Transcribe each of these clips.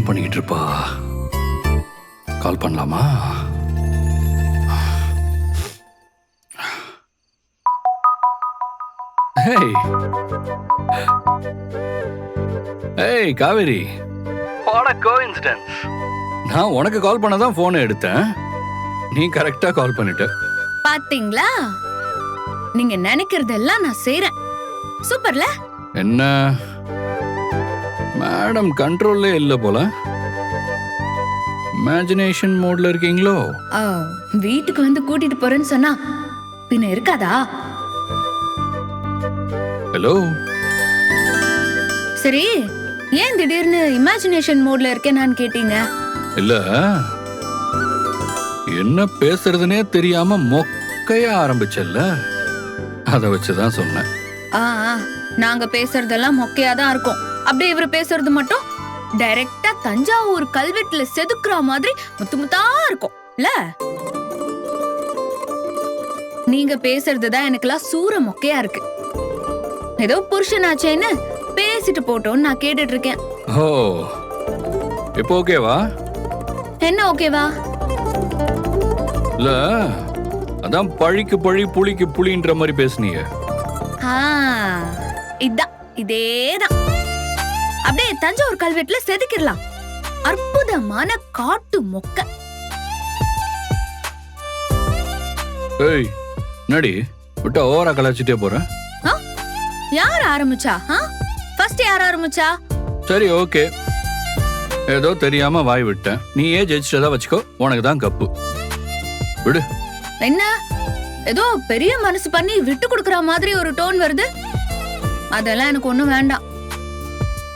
என்ன பண்ணிக்கிட்டு இருப்பா? கால் பண்ணலாமா? ஹேய் ஏய் காவேரி, வாட் a coincidence. நான் உனக்கு கால் பண்ணதான் போனை எடுத்தேன். நீ கரெக்டா கால் பண்ணிட்ட. பாத்தீங்களா, நீங்க நினைக்கிறதெல்லாம் நான் செய்றேன். சூப்பர்ல. என்ன மேடம் கண்ட்ரோல்லே இல்ல போல. இமேஜினேஷன் மோட்ல இருக்கீங்களோ? வீட்டுக்கு வந்து கூட்டிட்டு போறேன்னு சொன்னா பின்ன இருக்காதா? ஹலோ. சரி, ஏன் திடீர்னு இமேஜினேஷன் மோட்ல இருக்கேன்னு கேட்டீங்க? இல்ல, என்ன பேசுறதுனே தெரியாம மொக்கைய ஆரம்பிச்சல்ல, அத வச்சுதான் சொன்னேன். நாங்க பேசுறதெல்லாம் மொக்கையா தான் இருக்கும். அப்படியே இவரு பேசுறது மட்டும் டைரக்டா தஞ்சாவூர் கல்வெட்டுல செதுக்குற மாதிரி முத்து முத்தா இருக்கும் இல்ல? நீங்க பேசுறதுதான் எனக்குலாம் சூற மொக்கையா இருக்கு. ஏதோ புருஷனாச்சேன்னு பேசிட்டு போட்டோன்னு நான் கேட்டுட்டு இருக்கேன். ஓ, இப்போ ஓகேவா? என்ன ஓகேவா? இல்ல, அதான் பழிக்கு பழி புளிக்கு புளின்ற மாதிரி பேசுனீங்க. இதேதான். அப்படியே தஞ்சாவூர் கல்வெட்டுல செதுக்கிடலாம். அற்புதமான காட்டு மொக்க. ஏய் நடி, விட்டா ஓவரா கலாச்சிட்டே போறேன். யார் ஆரம்பிச்சா? ஃபர்ஸ்ட் யார் ஆரம்பிச்சா? சரி ஓகே, ஏதோ தெரியாம வாய் விட்டேன். நீயே ஜெயிச்சதா வச்சுக்கோ, உனக்கு தான் கப்பு. விடு. என்ன ஏதோ பெரிய மனசு பண்ணி விட்டு கொடுக்கற மாதிரி ஒரு டோன் வருது. அதெல்லாம் எனக்கு ஒண்ணும் வேண்டாம்.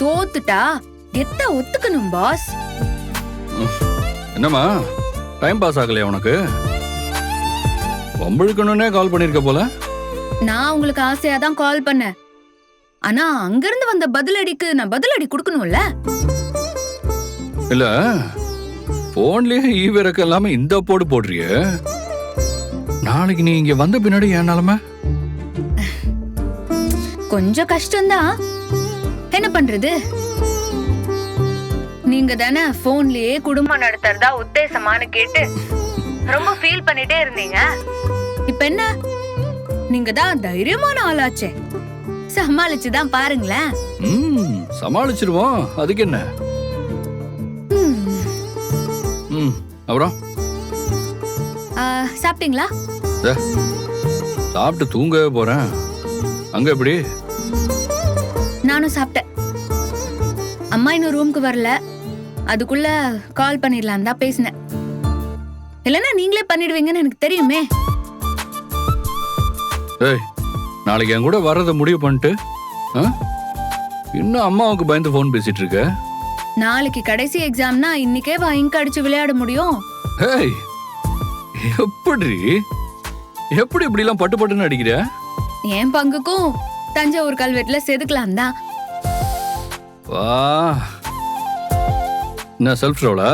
தோத்துட்டா எத்த ஒத்துக்கணும் பாஸ். என்னம்மா, டைம் பாஸ் ஆகலையா உனக்கு? வம்பிழுக்கணும்னே கால் பண்ணிருக்க போல. நான் உங்களுக்கு ஆசையா தான் கால் பண்ணேன். ஆனா அங்கிருந்து வந்த பதிலடிக்கு நான் பதிலடி கொடுக்கணும்ல. இல்ல, போன்லயே ஈவிரக்க இல்லாம இந்த போடு போடுறிய. நாளைக்கு நீ இங்க வந்த பின்னாடி என் நிலைமை கொஞ்சம் கஷ்டம்தான். என்ன பண்றது? நீங்க தானே போன்லயே குடும்பம் நடத்துறதா உத்தேசமானு கேட்டு ரொம்ப ஃபீல் பண்ணிட்டே இருந்தீங்க. இப்ப என்ன, நீங்க தான் தைரியமான ஆளாச்சே, சமாளிச்சுதான் பாருங்களேன். சமாளிச்சிருவோம், அதுக்கு என்ன. அப்புறம் சாப்பிட்டீங்களா? சாப்பிட்டு தூங்கவே போறேன். அங்க எப்படி? நானும் சாப்பிட்டேன். அம்மா இன்னும் ரூமுக்கு வரல, அதுக்குள்ள கால் பண்ணிடலாம் தான் பேசினேன். இல்லைன்னா நீங்களே பண்ணிடுவீங்கன்னு எனக்கு தெரியுமே. ஏய், நாளைக்கு என் கூட வர்றத முடிவு பண்ணிட்டு இன்னும் அம்மாவுக்கு பயந்து போன் பேசிட்டு இருக்க. நாளைக்கு கடைசி எக்ஸாம்னா இன்னைக்கே இங்க அடிச்சு விளையாட முடியும். ஏய், எப்படி எப்படி இப்படி எல்லாம் பட்டு பட்டுன்னு அடிக்கிற? என் பங்குக்கும் தஞ்சாவூர் கல்வெட்டுல செதுக்கலாம் தான். வா, என்ன செல்ஃப் ரோலா?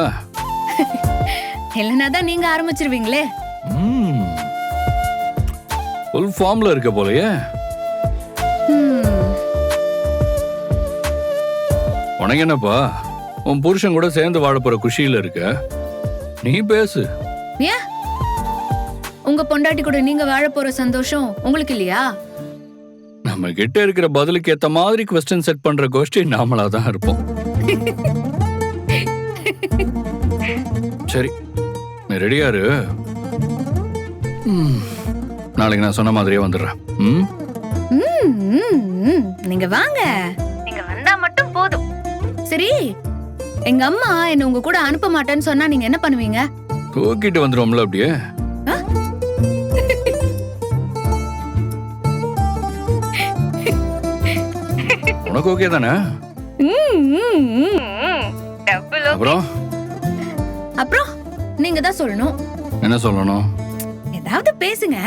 இல்லைன்னா தான் நீங்க ஆரம்பிச்சிருவீங்களே. ஃபுல் ஃபார்ம்ல இருக்க போலயே. உனக்கு என்னப்பா, உன் புருஷன் கூட சேர்ந்து வாழ போற குஷியில இருக்க. நீ பேசு. ஏன் உங்க பொண்டாட்டி கூட நீங்க வாழ போற சந்தோஷம் உங்களுக்கு இல்லையா? நம்ம கிட்ட இருக்கிற பதிலுக்கு ஏத்த மாதிரி क्वेश्चन செட் பண்ற கோஷ்டி நாமளா தான் இருப்போம். சரி, நீ ரெடியா இரு. நாளைக்கு நான் சொன்ன மாதிரியே வந்துடுறேன். நீங்க வாங்க, நீங்க வந்தா மட்டும் போதும். சரி, எங்க அம்மா என்ன உங்க கூட அனுப்ப மாட்டேன்னு சொன்னா நீங்க என்ன பண்ணுவீங்க? தூக்கிட்டு வந்துருவோம்ல அப்படியே. உனக்கு ஓகே தானே? அப்புறம் அப்புறம் நீங்க தான் சொல்லணும். என்ன சொல்லணும்? ஏதாவது பேசுங்க.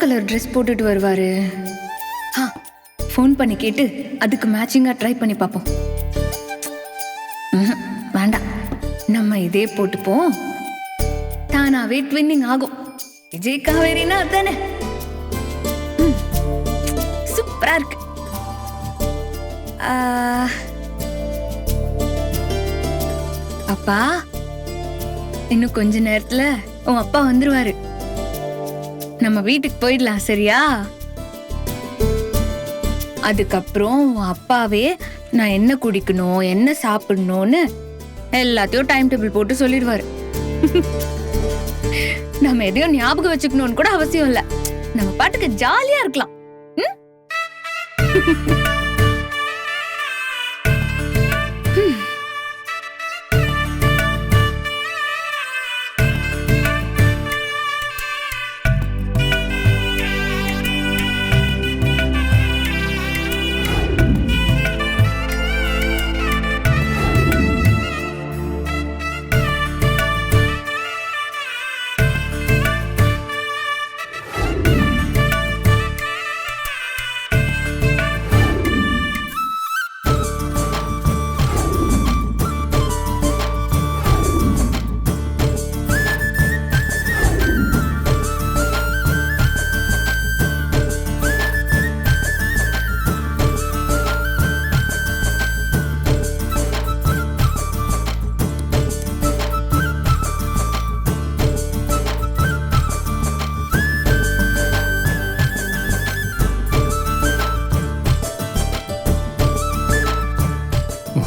கலர் ட்ரெஸ் போட்டுட்டு வருவாரு? ஃபோன் பண்ணி கேட்டு அதுக்கு மேட்சிங்கா ட்ரை பண்ணி பார்ப்போம். வேண்டாம், நம்ம இதே போட்டுப்போம். தானாவே ட்வின்னிங் ஆகும். விஜய் காவேரினா அதானே. சூப்பரா இருக்கு. அப்பா, இன்னும் கொஞ்ச நேரத்துல உன் அப்பா வந்துருவாரு. நம்ம வீட்டுக்கு போயிடலாம், சரியா? அதுக்கப்புறம் உன் அப்பாவே நான் என்ன குடிக்கணும், என்ன சாப்பிடணும்னு எல்லாத்தையும் டைம் டேபிள் போட்டு சொல்லிடுவாரு. நம்ம எதையும் ஞாபகம் வச்சுக்கணும்னு கூட அவசியம் இல்ல. நம்ம பாட்டுக்கு ஜாலியா இருக்கலாம்.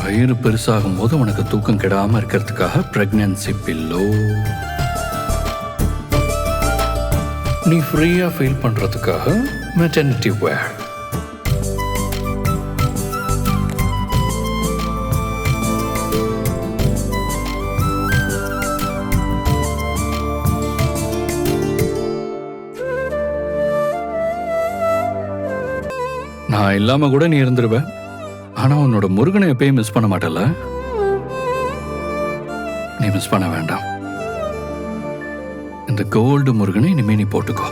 வயிறு பெருசாகும் போது உனக்கு தூக்கம் கெடாம இருக்கிறதுக்காக பிரெக்னன்சி பில்லோ, நீ ஃப்ரீயா ஃபீல் பண்றதுக்காக மெட்டர்னிட்டி வேர். நான் இல்லாம கூட நீ இருந்துருவ. ஆனா உன்னோட முருகனை எப்பயும் மிஸ் பண்ண மாட்டல. நீ மிஸ் பண்ண வேண்டாம். இந்த கோல்டு முருகனை இனிமே நீ போட்டுக்கோ.